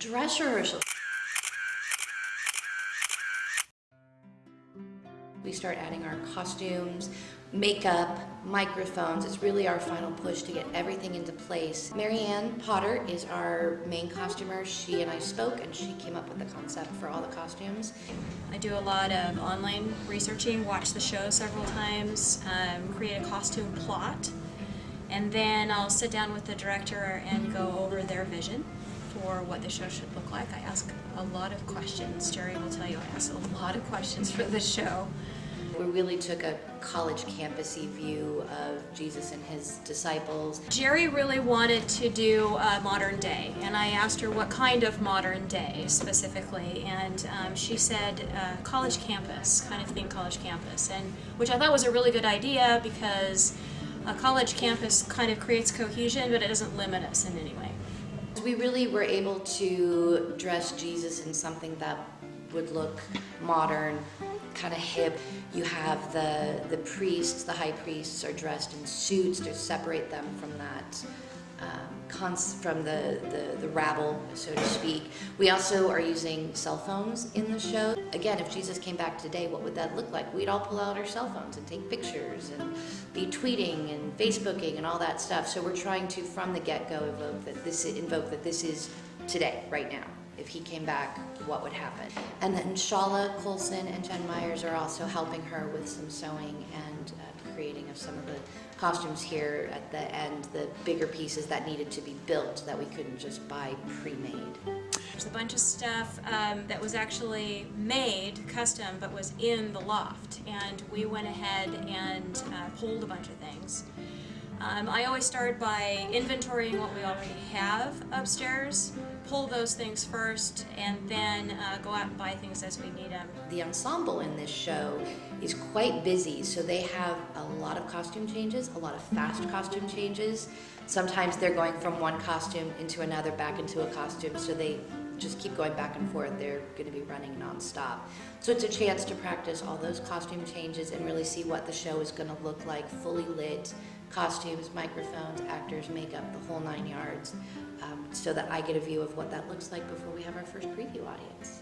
dress rehearsal. We start adding our costumes, makeup, microphones. It's really our final push to get everything into place. Marianne Potter is our main costumer. She and I spoke and she came up with the concept for all the costumes. I do a lot of online researching, watch the show several times, create a costume plot, and then I'll sit down with the director and go over their vision for what the show should look like. I ask a lot of questions. Jerry will tell you I ask a lot of questions for the show. We really took a college campusy view of Jesus and his disciples. Jerry really wanted to do modern day, and I asked her what kind of modern day specifically, and she said college campus, kind of think college campus, and which I thought was a really good idea because a college campus kind of creates cohesion, but it doesn't limit us in any way. We really were able to dress Jesus in something that would look modern, kind of hip. You have the priests, the high priests are dressed in suits to separate them from that, from the rabble, so to speak. We also are using cell phones in the show. Again, if Jesus came back today, what would that look like? We'd all pull out our cell phones and take pictures and be tweeting and Facebooking and all that stuff. So we're trying to, from the get-go, invoke that this is today, right now. If he came back, what would happen? And then Shala Colson and Jen Myers are also helping her with some sewing and creating of some of the costumes here at the end, the bigger pieces that needed to be built that we couldn't just buy pre-made. There's a bunch of stuff that was actually made custom but was in the loft, and we went ahead and pulled a bunch of things. I always start by inventorying what we already have upstairs, pull those things first, and then go out and buy things as we need them. The ensemble in this show is quite busy, so they have a lot of costume changes, a lot of fast costume changes. Sometimes they're going from one costume into another, back into a costume, so they just keep going back and forth. They're going to be running nonstop. So it's a chance to practice all those costume changes and really see what the show is going to look like, fully lit, costumes, microphones, actors, makeup, the whole 9 yards, so that I get a view of what that looks like before we have our first preview audience.